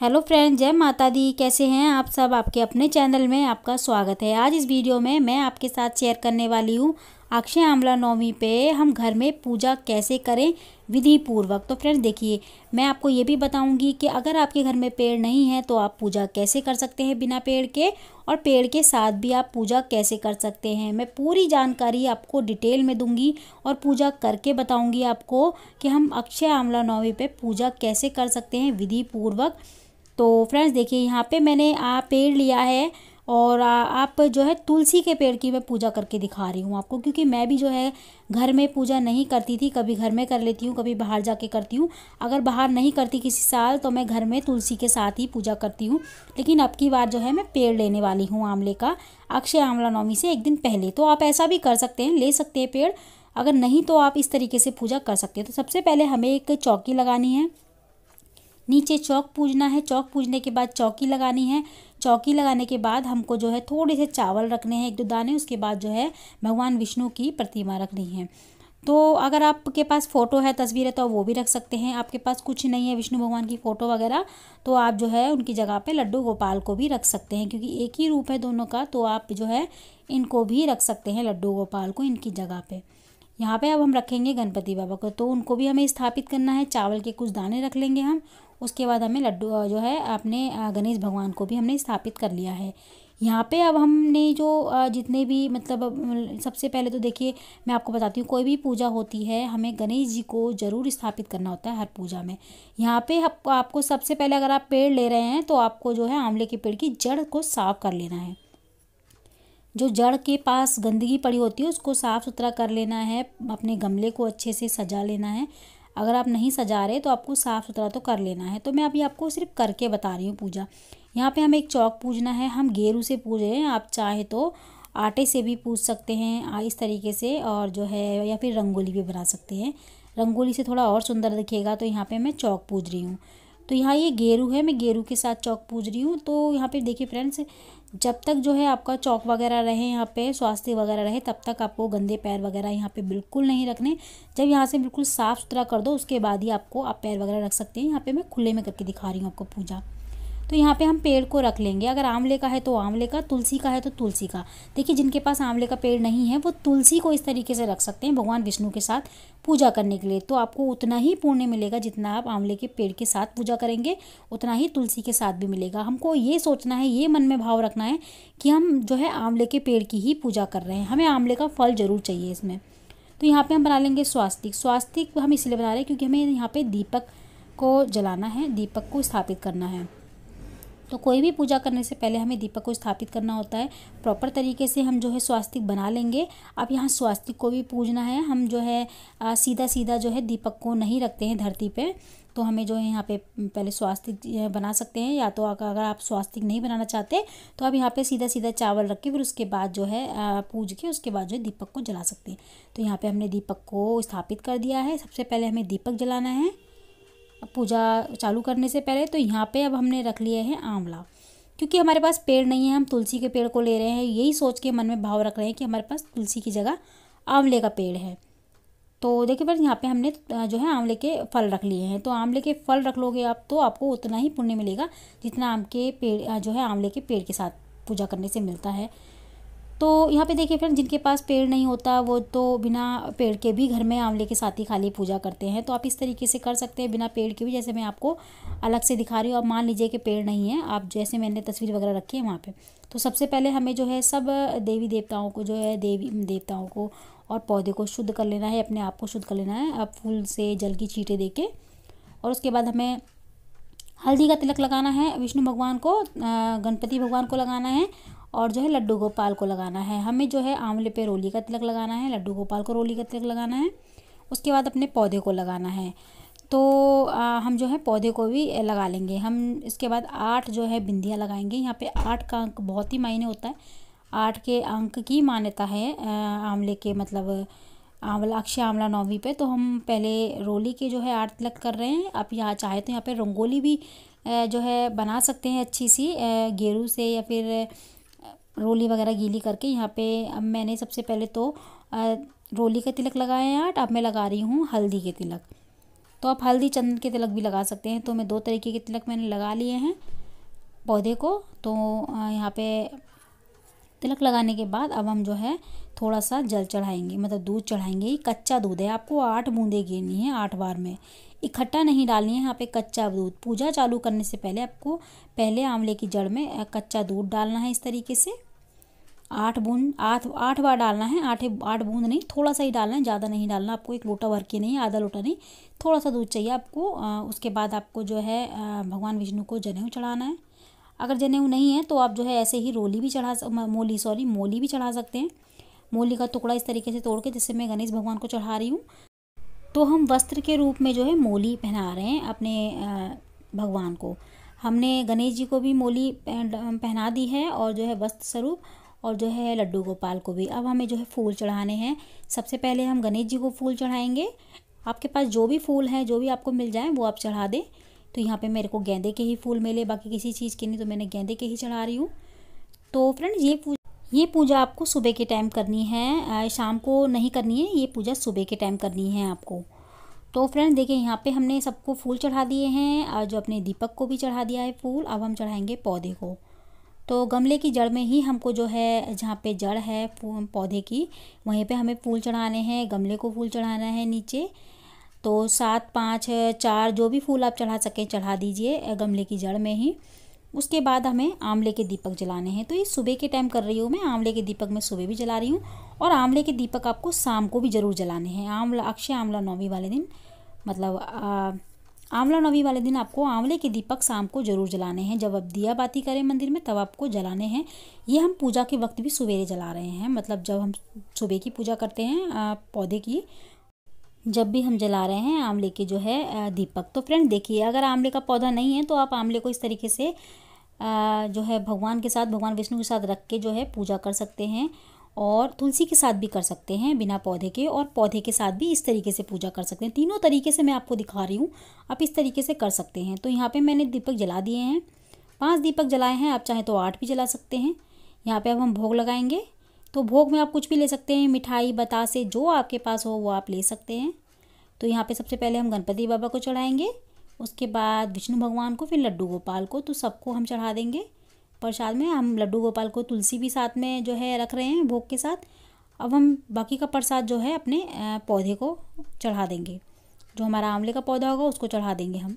Hello friend, जय माता दी। कैसे हैं आप सब। आपके अपने चैनल में आपका स्वागत है। आज इस वीडियो में मैं आपके साथ शेयर करने वाली हूँ अक्षय आंवला नवमी पे हम घर में पूजा कैसे करें विधि पूर्वक। तो फ्रेंड देखिए, मैं आपको ये भी बताऊंगी कि अगर आपके घर में पेड़ नहीं है तो आप पूजा कैसे कर सकते हैं बिना पेड़ के, और पेड़ के साथ भी आप पूजा कैसे कर सकते हैं। मैं पूरी जानकारी आपको डिटेल में दूंगी और पूजा करके बताऊंगी आपको कि हम अक्षय आंवला नवमी पे पूजा कैसे कर सकते हैं विधि पूर्वक। तो फ्रेंड्स देखिए, यहाँ पे मैंने पेड़ लिया है और आप जो है तुलसी के पेड़ की मैं पूजा करके दिखा रही हूँ आपको, क्योंकि मैं भी जो है घर में पूजा नहीं करती थी। कभी घर में कर लेती हूँ, कभी बाहर जाके करती हूँ। अगर बाहर नहीं करती किसी साल तो मैं घर में तुलसी के साथ ही पूजा करती हूँ। लेकिन अब की बार जो है मैं पेड़ लेने वाली हूँ आंवले का, अक्षय आंवला नवमी से एक दिन पहले। तो आप ऐसा भी कर सकते हैं, ले सकते हैं पेड़। अगर नहीं तो आप इस तरीके से पूजा कर सकते हैं। तो सबसे पहले हमें एक चौकी लगानी है, नीचे चौक पूजना है। चौक पूजने के बाद चौकी लगानी है। चौकी लगाने के बाद हमको जो है थोड़े से चावल रखने हैं, एक दो दाने। उसके बाद जो है भगवान विष्णु की प्रतिमा रखनी है। तो अगर आपके पास फ़ोटो है, तस्वीर है, तो वो भी रख सकते हैं। आपके पास कुछ नहीं है विष्णु भगवान की फ़ोटो वगैरह, तो आप जो है उनकी जगह पे लड्डू गोपाल को भी रख सकते हैं, क्योंकि एक ही रूप है दोनों का। तो आप जो है इनको भी रख सकते हैं, लड्डू गोपाल को इनकी जगह पे। यहाँ पे अब हम रखेंगे गणपति बाबा को, तो उनको भी हमें स्थापित करना है। चावल के कुछ दाने रख लेंगे हम। उसके बाद हमें लड्डू जो है अपने गणेश भगवान को भी हमने स्थापित कर लिया है। यहाँ पे अब हमने जो जितने भी मतलब सबसे पहले तो देखिए, मैं आपको बताती हूँ, कोई भी पूजा होती है हमें गणेश जी को ज़रूर स्थापित करना होता है हर पूजा में। यहाँ पे आपको सबसे पहले, अगर आप पेड़ ले रहे हैं तो आपको जो है आंवले के पेड़ की जड़ को साफ कर लेना है। जो जड़ के पास गंदगी पड़ी होती है उसको साफ़ सुथरा कर लेना है। अपने गमले को अच्छे से सजा लेना है। अगर आप नहीं सजा रहे तो आपको साफ़ सुथरा तो कर लेना है। तो मैं अभी आपको सिर्फ करके बता रही हूँ पूजा। यहाँ पे हमें एक चौक पूजना है। हम गेरू से पूज रहे हैं, आप चाहे तो आटे से भी पूज सकते हैं इस तरीके से, और जो है या फिर रंगोली भी बना सकते हैं। रंगोली से थोड़ा और सुंदर दिखेगा। तो यहाँ पे मैं चौक पूज रही हूँ। तो यहाँ ये गेरू है, मैं गेरू के साथ चौक पूज रही हूँ। तो यहाँ पे देखिए फ्रेंड्स, जब तक जो है आपका चौक वगैरह रहे, यहाँ पे स्वास्थ्य वगैरह रहे, तब तक आपको गंदे पैर वगैरह यहाँ पे बिल्कुल नहीं रखने। जब यहाँ से बिल्कुल साफ़ सुथरा कर दो उसके बाद ही आपको आप पैर वगैरह रख सकते हैं। यहाँ पे मैं खुले में करके दिखा रही हूँ आपको पूजा। तो यहाँ पे हम पेड़ को रख लेंगे। अगर आंवले का है तो आंवले का, तुलसी का है तो तुलसी का। देखिए, जिनके पास आंवले का पेड़ नहीं है वो तुलसी को इस तरीके से रख सकते हैं भगवान विष्णु के साथ पूजा करने के लिए। तो आपको उतना ही पुण्य मिलेगा जितना आप आंवले के पेड़ के साथ पूजा करेंगे, उतना ही तुलसी के साथ भी मिलेगा। हमको ये सोचना है, ये मन में भाव रखना है कि हम जो है आंवले के पेड़ की ही पूजा कर रहे हैं, हमें आंवले का फल ज़रूर चाहिए इसमें। तो यहाँ पे हम बना लेंगे स्वास्तिक। स्वास्तिक हम इसलिए बना रहे हैं क्योंकि हमें यहाँ पे दीपक को जलाना है, दीपक को स्थापित करना है। तो कोई भी पूजा करने से पहले हमें दीपक को स्थापित करना होता है। प्रॉपर तरीके से हम जो है स्वास्तिक बना लेंगे। अब यहाँ स्वास्तिक को भी पूजना है। हम जो है सीधा सीधा जो है दीपक को नहीं रखते हैं धरती पे। तो हमें जो है यहाँ पे पहले स्वास्तिक बना सकते हैं, या तो अगर आप स्वास्तिक नहीं बनाना चाहते तो आप यहाँ पे सीधा सीधा चावल रख के फिर उसके बाद जो है पूज के उसके बाद जो है दीपक को जला सकते हैं। तो यहाँ पे हमने दीपक को स्थापित कर दिया है। सबसे पहले हमें दीपक जलाना है पूजा चालू करने से पहले। तो यहाँ पे अब हमने रख लिए हैं आंवला, क्योंकि हमारे पास पेड़ नहीं है, हम तुलसी के पेड़ को ले रहे हैं। यही सोच के मन में भाव रख रहे हैं कि हमारे पास तुलसी की जगह आंवले का पेड़ है। तो देखिए बस, यहाँ पे हमने जो है आंवले के फल रख लिए हैं। तो आंवले के फल रख लोगे आप तो आपको उतना ही पुण्य मिलेगा जितना आम के पेड़ जो है आंवले के पेड़ के साथ पूजा करने से मिलता है। तो यहाँ पे देखिए फ्रेंड, जिनके पास पेड़ नहीं होता वो तो बिना पेड़ के भी घर में आंवले के साथ ही खाली पूजा करते हैं। तो आप इस तरीके से कर सकते हैं बिना पेड़ के भी, जैसे मैं आपको अलग से दिखा रही हूँ। अब मान लीजिए कि पेड़ नहीं है, आप जैसे मैंने तस्वीर वगैरह रखी है वहाँ पे। तो सबसे पहले हमें जो है सब देवी देवताओं को, जो है देवी देवताओं को और पौधे को शुद्ध कर लेना है, अपने आप को शुद्ध कर लेना है। अब फूल से जल की छींटे दे के, और उसके बाद हमें हल्दी का तिलक लगाना है विष्णु भगवान को, गणपति भगवान को लगाना है, और जो है लड्डू गोपाल को लगाना है। हमें जो है आंवले पे रोली का तिलक लगाना है, लड्डू गोपाल को रोली का तिलक लगाना है। उसके बाद अपने पौधे को लगाना है। तो हम जो है पौधे को भी लगा लेंगे हम। इसके बाद 8 जो है बिंदियाँ लगाएंगे। यहाँ पे 8 का अंक बहुत ही मायने होता है। 8 के अंक की मान्यता है आंवले के, मतलब आंवला अक्षय आंवला नवमी पे। तो हम पहले रोली के जो है 8 तिलक कर रहे हैं। आप यहाँ चाहे तो यहाँ पे रंगोली भी जो है बना सकते हैं अच्छी सी गेरू से, या फिर रोली वगैरह गीली करके। यहाँ पे अब मैंने सबसे पहले तो रोली का तिलक लगाए हैं 8, अब मैं लगा रही हूँ हल्दी के तिलक। तो आप हल्दी चंदन के तिलक भी लगा सकते हैं। तो मैं 2 तरीके के तिलक मैंने लगा लिए हैं पौधे को। तो यहाँ पे तिलक लगाने के बाद अब हम जो है थोड़ा सा जल चढ़ाएंगे, मतलब दूध चढ़ाएंगे। ये कच्चा दूध है, आपको 8 बूंदें गिरनी है 8 बार में, इकट्ठा नहीं डालनी है यहाँ पे कच्चा दूध। पूजा चालू करने से पहले आपको पहले आंवले की जड़ में कच्चा दूध डालना है। इस तरीके से 8 बार डालना है। 8 बूंद नहीं, थोड़ा सा ही डालना है, ज़्यादा नहीं डालना आपको। 1 लोटा भर के नहीं, आधा लोटा नहीं, थोड़ा सा दूध चाहिए आपको। उसके बाद आपको जो है भगवान विष्णु को जनेऊ चढ़ाना है। अगर जनेऊ नहीं है तो आप जो है ऐसे ही मोली भी चढ़ा सकते हैं। मोली का टुकड़ा इस तरीके से तोड़ के, जिससे मैं गणेश भगवान को चढ़ा रही हूँ। तो हम वस्त्र के रूप में जो है मोली पहना रहे हैं अपने भगवान को। हमने गणेश जी को भी मोली पहना दी है और जो है वस्त्र स्वरूप, और जो है लड्डू गोपाल को भी। अब हमें जो है फूल चढ़ाने हैं। सबसे पहले हम गणेश जी को फूल चढ़ाएंगे। आपके पास जो भी फूल हैं, जो भी आपको मिल जाए वो आप चढ़ा दें। तो यहाँ पे मेरे को गेंदे के ही फूल मिले, बाकी किसी चीज़ के नहीं, तो मैंने गेंदे के ही चढ़ा रही हूँ। तो फ्रेंड्स ये पूजा आपको सुबह के टाइम करनी है, शाम को नहीं करनी है। ये पूजा सुबह के टाइम करनी है आपको। तो फ्रेंड्स देखिए, यहाँ पे हमने सबको फूल चढ़ा दिए हैं और जो अपने दीपक को भी चढ़ा दिया है फूल। अब हम चढ़ाएंगे पौधे को। तो गमले की जड़ में ही हमको जो है, जहाँ पे जड़ है पौधे की, वहीं पे हमें फूल चढ़ाने हैं। गमले को फूल चढ़ाना है नीचे। तो 7, 5, 4 जो भी फूल आप चढ़ा सकें चढ़ा दीजिए गमले की जड़ में ही। उसके बाद हमें आंवले के दीपक जलाने हैं। तो ये सुबह के टाइम कर रही हूँ मैं। आंवले के दीपक मैं सुबह भी जला रही हूँ, और आंवले के दीपक आपको शाम को भी ज़रूर जलाने हैं। अक्षय आंवला नवमी वाले दिन, मतलब आंवला नवमी वाले दिन आपको आंवले के दीपक शाम को ज़रूर जलाने हैं। जब आप दिया बाती करें मंदिर में तब आपको जलाने हैं। ये हम पूजा के वक्त भी सवेरे जला रहे हैं, मतलब जब हम सुबह की पूजा करते हैं पौधे की, जब भी हम जला रहे हैं आंवले के जो है दीपक। तो फ्रेंड देखिए, अगर आंवले का पौधा नहीं है तो आप आंवले को इस तरीके से जो है भगवान के साथ, भगवान विष्णु के साथ रख के जो है पूजा कर सकते हैं। और तुलसी के साथ भी कर सकते हैं बिना पौधे के, और पौधे के साथ भी इस तरीके से पूजा कर सकते हैं। तीनों तरीके से मैं आपको दिखा रही हूँ, आप इस तरीके से कर सकते हैं। तो यहाँ पे मैंने दीपक जला दिए हैं, 5 दीपक जलाए हैं। आप चाहें तो 8 भी जला सकते हैं। यहाँ पे अब हम भोग लगाएंगे। तो भोग में आप कुछ भी ले सकते हैं, मिठाई बतासे जो आपके पास हो वो आप ले सकते हैं। तो यहाँ पे सबसे पहले हम गणपति बाबा को चढ़ाएंगे, उसके बाद विष्णु भगवान को, फिर लड्डू गोपाल को। तो सबको हम चढ़ा देंगे प्रसाद में। हम लड्डू गोपाल को तुलसी भी साथ में जो है रख रहे हैं भोग के साथ। अब हम बाकी का प्रसाद जो है अपने पौधे को चढ़ा देंगे। जो हमारा आंवले का पौधा होगा उसको चढ़ा देंगे हम।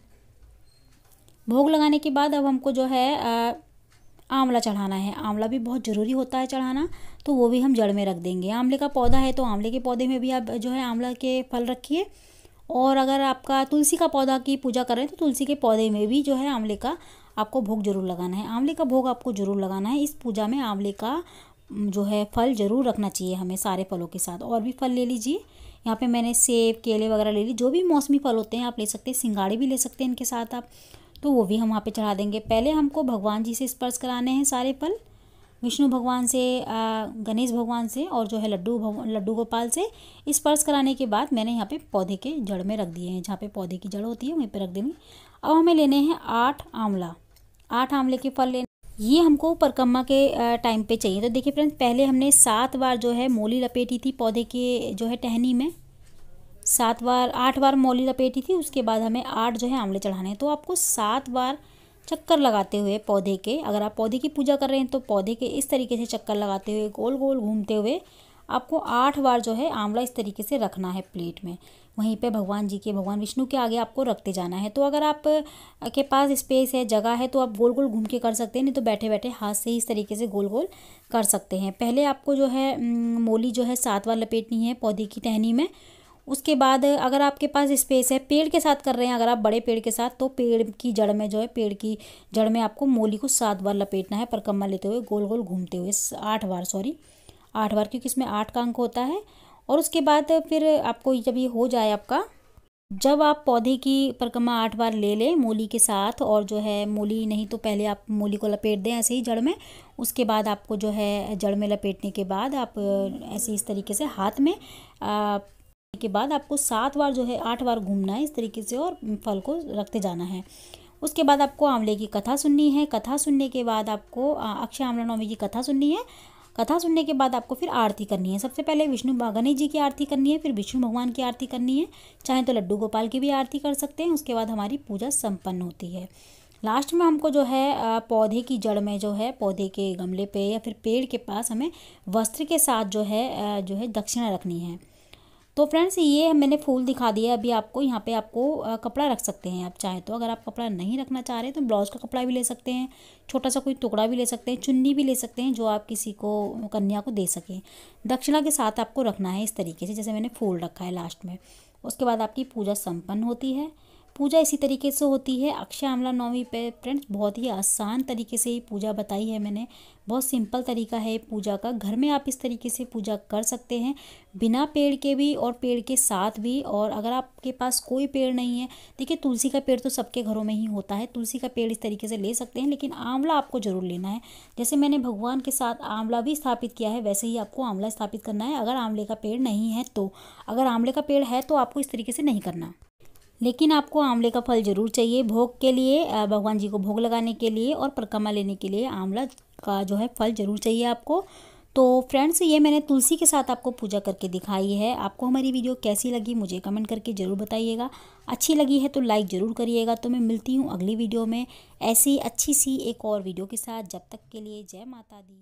भोग लगाने के बाद अब हमको जो है आंवला चढ़ाना है। आंवला भी बहुत ज़रूरी होता है चढ़ाना, तो वो भी हम जड़ में रख देंगे। आंवले का पौधा है तो आंवले के पौधे में भी आप जो है आंवला के फल रखिए। और अगर आपका तुलसी का पौधा की पूजा कर रहे हैं तो तुलसी के पौधे में भी जो है आंवले का आपको भोग जरूर लगाना है। आंवले का भोग आपको ज़रूर लगाना है। इस पूजा में आंवले का जो है फल ज़रूर रखना चाहिए हमें, सारे फलों के साथ। और भी फल ले लीजिए। यहाँ पे मैंने सेब, केले वगैरह ले ली। जो भी मौसमी फल होते हैं आप ले सकते हैं। सिंगाड़े भी ले सकते हैं इनके साथ आप। तो वो भी हम वहाँ पे चढ़ा देंगे। पहले हमको भगवान जी से स्पर्श कराने हैं सारे फल, विष्णु भगवान से, गणेश भगवान से, और जो है लड्डू गोपाल से स्पर्श कराने के बाद मैंने यहाँ पे पौधे के जड़ में रख दिए हैं। जहाँ पे पौधे की जड़ होती है वहीं पे रख देंगे। अब हमें लेने हैं 8 आंवला, 8 आंवले के फल लेने। ये हमको परिक्रमा के टाइम पे चाहिए। तो देखिए फ्रेंड्स, पहले हमने 7 बार जो है मोली लपेटी थी पौधे के जो है टहनी में। 8 बार मोली लपेटी थी। उसके बाद हमें 8 जो है आंवले चढ़ाने हैं। तो आपको 7 बार चक्कर लगाते हुए पौधे के, अगर आप पौधे की पूजा कर रहे हैं तो पौधे के इस तरीके से चक्कर लगाते हुए, गोल गोल घूमते हुए आपको 8 बार जो है आंवला इस तरीके से रखना है प्लेट में। वहीं पे भगवान जी के, भगवान विष्णु के आगे आपको रखते जाना है। तो अगर आप के पास स्पेस है, जगह है, तो आप गोल गोल घूम के कर सकते हैं, नहीं तो बैठे बैठे हाथ से ही इस तरीके से गोल गोल कर सकते हैं। पहले आपको जो है मोली जो है 7 बार लपेटनी है पौधे की टहनी में। उसके बाद अगर आपके पास स्पेस है, पेड़ के साथ कर रहे हैं अगर आप बड़े पेड़ के साथ, तो पेड़ की जड़ में जो है, पेड़ की जड़ में आपको मोली को 7 बार लपेटना है परिक्रमा लेते हुए, गोल गोल घूमते हुए। 8 बार, क्योंकि इसमें 8 का अंक होता है। और उसके बाद फिर आपको जब ये हो जाए आपका, जब आप पौधे की परिक्रमा 8 बार ले लें मोली के साथ, और जो है मोली नहीं तो पहले आप मोली को लपेट दें ऐसे ही जड़ में। उसके बाद आपको जो है जड़ में लपेटने के बाद आप ऐसे इस तरीके से हाथ में के बाद आपको 7 बार जो है 8 बार घूमना है इस तरीके से, और फल को रखते जाना है। उसके बाद आपको आंवले की कथा सुननी है। कथा सुनने के बाद आपको अक्षय आंवला नवमी की कथा सुननी है। कथा सुनने के बाद आपको फिर आरती करनी है। सबसे पहले गणेश जी की आरती करनी है, फिर विष्णु भगवान की आरती करनी है, चाहे तो लड्डू गोपाल की भी आरती कर सकते हैं। उसके बाद हमारी पूजा संपन्न होती है। लास्ट में हमको जो है पौधे की जड़ में जो है, पौधे के गमले पे या फिर पेड़ के पास हमें वस्त्र के साथ जो है दक्षिणा रखनी है। तो फ्रेंड्स ये मैंने फूल दिखा दिया। अभी आपको यहाँ पे आपको कपड़ा रख सकते हैं आप चाहें तो। अगर आप कपड़ा नहीं रखना चाह रहे तो ब्लाउज़ का कपड़ा भी ले सकते हैं, छोटा सा कोई टुकड़ा भी ले सकते हैं, चुन्नी भी ले सकते हैं जो आप किसी को, कन्या को दे सकें। दक्षिणा के साथ आपको रखना है इस तरीके से, जैसे मैंने फूल रखा है लास्ट में। उसके बाद आपकी पूजा संपन्न होती है। पूजा इसी तरीके से होती है अक्षय आंवला नवमी पे फ्रेंड्स। बहुत ही आसान तरीके से ये पूजा बताई है मैंने, बहुत सिंपल तरीका है पूजा का। घर में आप इस तरीके से पूजा कर सकते हैं, बिना पेड़ के भी और पेड़ के साथ भी। और अगर आपके पास कोई पेड़ नहीं है, देखिए तुलसी का पेड़ तो सबके घरों में ही होता है, तुलसी का पेड़ इस तरीके से ले सकते हैं, लेकिन आंवला आपको ज़रूर लेना है। जैसे मैंने भगवान के साथ आंवला भी स्थापित किया है, वैसे ही आपको आंवला स्थापित करना है। अगर आंवले का पेड़ नहीं है तो, अगर आंवले का पेड़ है तो आपको इस तरीके से नहीं करना, लेकिन आपको आंवले का फल ज़रूर चाहिए भोग के लिए, भगवान जी को भोग लगाने के लिए और परिक्रमा लेने के लिए आंवला का जो है फल ज़रूर चाहिए आपको। तो फ्रेंड्स ये मैंने तुलसी के साथ आपको पूजा करके दिखाई है। आपको हमारी वीडियो कैसी लगी मुझे कमेंट करके ज़रूर बताइएगा। अच्छी लगी है तो लाइक ज़रूर करिएगा। तो मैं मिलती हूँ अगली वीडियो में ऐसी अच्छी सी एक और वीडियो के साथ। जब तक के लिए जय माता दी।